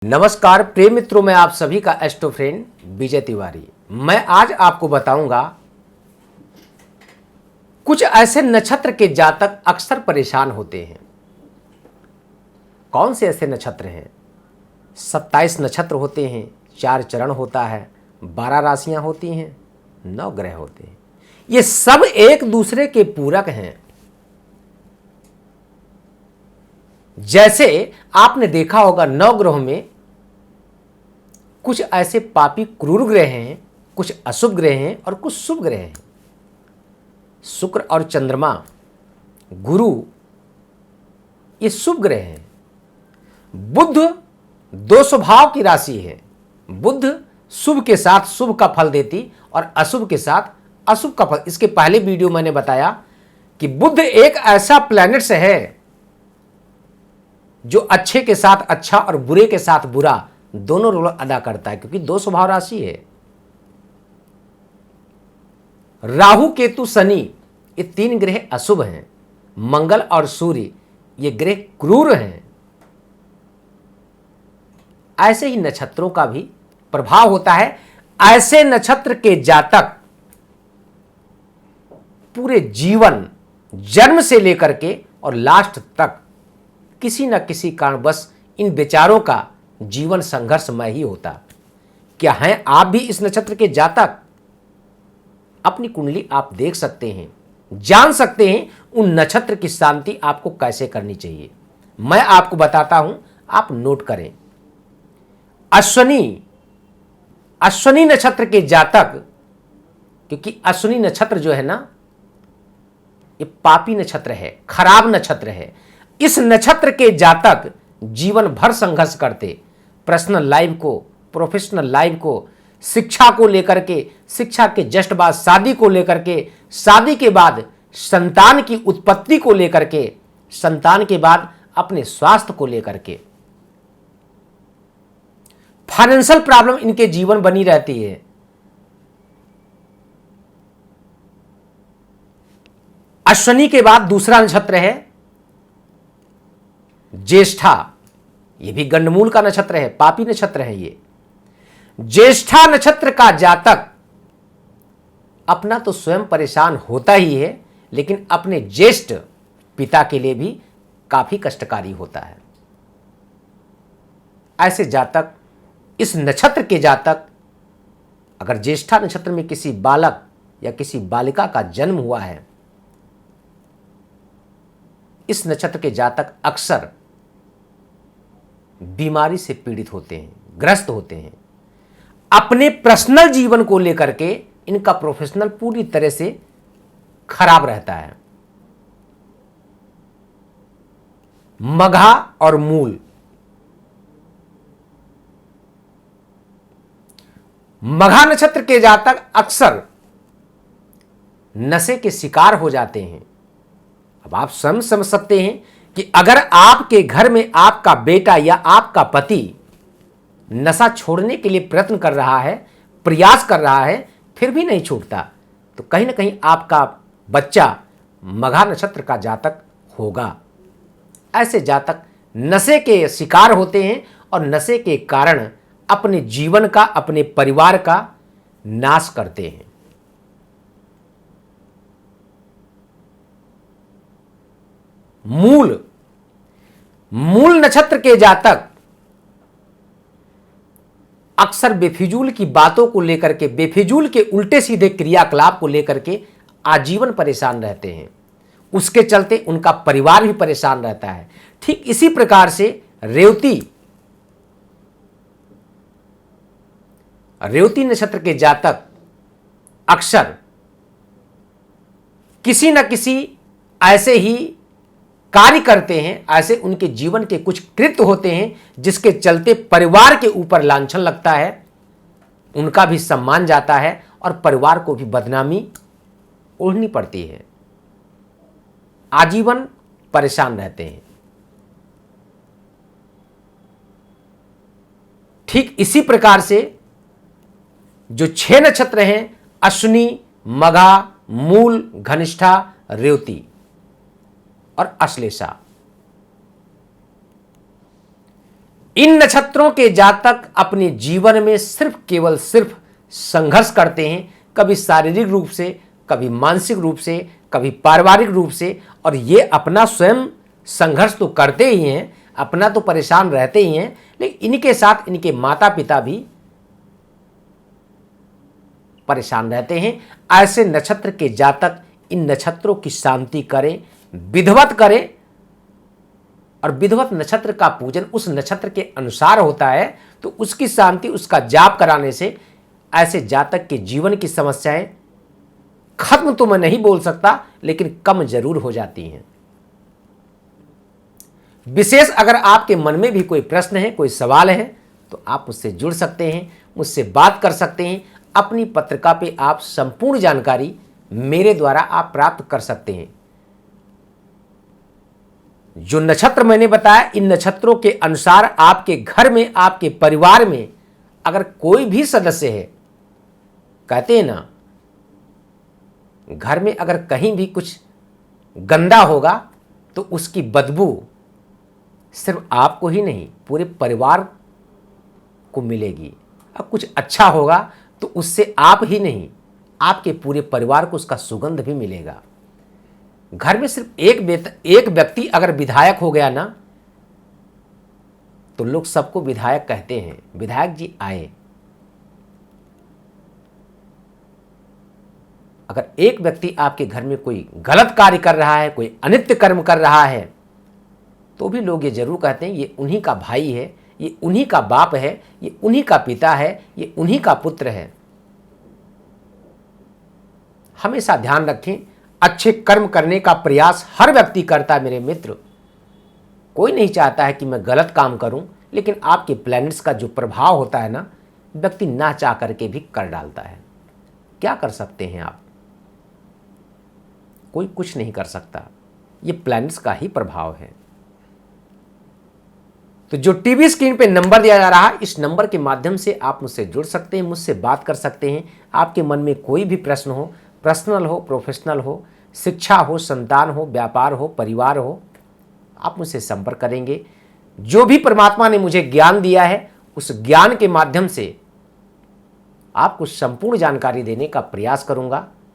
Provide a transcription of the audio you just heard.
नमस्कार प्रिय मित्रों, मैं आप सभी का एस्ट्रो फ्रेंड विजय तिवारी। मैं आज आपको बताऊंगा कुछ ऐसे नक्षत्र के जातक अक्सर परेशान होते हैं। कौन से ऐसे नक्षत्र हैं? 27 नक्षत्र होते हैं, 4 चरण होता है, 12 राशियां होती हैं, 9 ग्रह होते हैं। ये सब एक दूसरे के पूरक हैं। जैसे आपने देखा होगा 9 ग्रहों में कुछ ऐसे पापी क्रूर ग्रह हैं, कुछ अशुभ ग्रह हैं और कुछ शुभ ग्रह हैं। शुक्र और चंद्रमा, गुरु, ये शुभ ग्रह हैं। बुध दो स्वभाव की राशि है। बुध शुभ के साथ शुभ का फल देती और अशुभ के साथ अशुभ का फल। इसके पहले वीडियो मैंने बताया कि बुध एक ऐसा प्लैनेट्स है जो अच्छे के साथ अच्छा और बुरे के साथ बुरा दोनों रोल अदा करता है, क्योंकि दो स्वभाव राशि है। राहु केतु शनि ये 3 ग्रह अशुभ हैं। मंगल और सूर्य ये ग्रह क्रूर हैं। ऐसे ही नक्षत्रों का भी प्रभाव होता है। ऐसे नक्षत्र के जातक पूरे जीवन, जन्म से लेकर के और लास्ट तक किसी न किसी कारणवश इन बेचारों का जीवन संघर्षमय ही होता। क्या हैं आप भी इस नक्षत्र के जातक? अपनी कुंडली आप देख सकते हैं, जान सकते हैं उन नक्षत्र की शांति आपको कैसे करनी चाहिए। मैं आपको बताता हूं, आप नोट करें। अश्विनी नक्षत्र के जातक, क्योंकि अश्विनी नक्षत्र जो है ना, ये पापी नक्षत्र है, खराब नक्षत्र है। इस नक्षत्र के जातक जीवन भर संघर्ष करते, पर्सनल लाइफ को, प्रोफेशनल लाइफ को, शिक्षा को लेकर के, शिक्षा के जस्ट बाद शादी को लेकर के, शादी के बाद संतान की उत्पत्ति को लेकर के, संतान के बाद अपने स्वास्थ्य को लेकर के फाइनेंशियल प्रॉब्लम इनके जीवन बनी रहती है। अश्विनी के बाद दूसरा नक्षत्र है ज्येष्ठा। ये भी गंडमूल का नक्षत्र है, पापी नक्षत्र है। ये ज्येष्ठा नक्षत्र का जातक अपना तो स्वयं परेशान होता ही है, लेकिन अपने ज्येष्ठ पिता के लिए भी काफी कष्टकारी होता है। ऐसे जातक, इस नक्षत्र के जातक, अगर ज्येष्ठा नक्षत्र में किसी बालक या किसी बालिका का जन्म हुआ है, इस नक्षत्र के जातक अक्सर बीमारी से पीड़ित होते हैं, ग्रस्त होते हैं। अपने पर्सनल जीवन को लेकर के इनका प्रोफेशनल पूरी तरह से खराब रहता है। मघा और मूल, मघा नक्षत्र के जातक अक्सर नशे के शिकार हो जाते हैं। अब आप समझ सकते हैं कि अगर आपके घर में आपका बेटा या आपका पति नशा छोड़ने के लिए प्रयत्न कर रहा है, प्रयास कर रहा है, फिर भी नहीं छूटता, तो कहीं ना कहीं आपका बच्चा मघा नक्षत्र का जातक होगा। ऐसे जातक नशे के शिकार होते हैं और नशे के कारण अपने जीवन का, अपने परिवार का नाश करते हैं। मूल नक्षत्र के जातक अक्सर बेफिजूल की बातों को लेकर के, बेफिजूल के उल्टे सीधे क्रियाकलाप को लेकर के आजीवन परेशान रहते हैं। उसके चलते उनका परिवार भी परेशान रहता है। ठीक इसी प्रकार से रेवती नक्षत्र के जातक अक्सर किसी न किसी ऐसे ही कार्य करते हैं, ऐसे उनके जीवन के कुछ कृत्य होते हैं जिसके चलते परिवार के ऊपर लांछन लगता है, उनका भी सम्मान जाता है और परिवार को भी बदनामी ओढ़नी पड़ती है। आजीवन परेशान रहते हैं। ठीक इसी प्रकार से जो 6 नक्षत्र हैं, अश्विनी, मघा, मूल, घनिष्ठा, रेवती और अश्लेषा, इन नक्षत्रों के जातक अपने जीवन में केवल सिर्फ संघर्ष करते हैं, कभी शारीरिक रूप से, कभी मानसिक रूप से, कभी पारिवारिक रूप से, और ये अपना स्वयं संघर्ष तो करते ही हैं, अपना तो परेशान रहते ही हैं, लेकिन इनके साथ इनके माता पिता भी परेशान रहते हैं। ऐसे नक्षत्र के जातक इन नक्षत्रों की शांति करें, विधिवत करें, और विधिवत नक्षत्र का पूजन उस नक्षत्र के अनुसार होता है, तो उसकी शांति, उसका जाप कराने से ऐसे जातक के जीवन की समस्याएं खत्म तो मैं नहीं बोल सकता, लेकिन कम जरूर हो जाती हैं। विशेष अगर आपके मन में भी कोई प्रश्न है, कोई सवाल है, तो आप मुझसे जुड़ सकते हैं, मुझसे बात कर सकते हैं। अपनी पत्रिका पे आप संपूर्ण जानकारी मेरे द्वारा आप प्राप्त कर सकते हैं। जो नक्षत्र मैंने बताया, इन नक्षत्रों के अनुसार आपके घर में, आपके परिवार में अगर कोई भी सदस्य है, कहते हैं ना, घर में अगर कहीं भी कुछ गंदा होगा तो उसकी बदबू सिर्फ आपको ही नहीं, पूरे परिवार को मिलेगी। अब कुछ अच्छा होगा तो उससे आप ही नहीं, आपके पूरे परिवार को उसका सुगंध भी मिलेगा। घर में सिर्फ एक व्यक्ति अगर विधायक हो गया ना, तो लोग सबको विधायक कहते हैं, विधायक जी आए। अगर एक व्यक्ति आपके घर में कोई गलत कार्य कर रहा है, कोई अनित्य कर्म कर रहा है, तो भी लोग ये जरूर कहते हैं ये उन्हीं का भाई है, ये उन्हीं का बाप है, ये उन्हीं का पिता है, ये उन्हीं का पुत्र है। हमेशा ध्यान रखें, अच्छे कर्म करने का प्रयास हर व्यक्ति करता है मेरे मित्र। कोई नहीं चाहता है कि मैं गलत काम करूं, लेकिन आपके प्लैनेट्स का जो प्रभाव होता है ना, व्यक्ति ना चाह करके भी कर डालता है। क्या कर सकते हैं आप? कोई कुछ नहीं कर सकता, ये प्लैनेट्स का ही प्रभाव है। तो जो टीवी स्क्रीन पे नंबर दिया जा रहा है, इस नंबर के माध्यम से आप मुझसे जुड़ सकते हैं, मुझसे बात कर सकते हैं। आपके मन में कोई भी प्रश्न हो, पर्सनल हो, प्रोफेशनल हो, शिक्षा हो, संतान हो, व्यापार हो, परिवार हो, आप मुझसे संपर्क करेंगे। जो भी परमात्मा ने मुझे ज्ञान दिया है, उस ज्ञान के माध्यम से आपको संपूर्ण जानकारी देने का प्रयास करूंगा।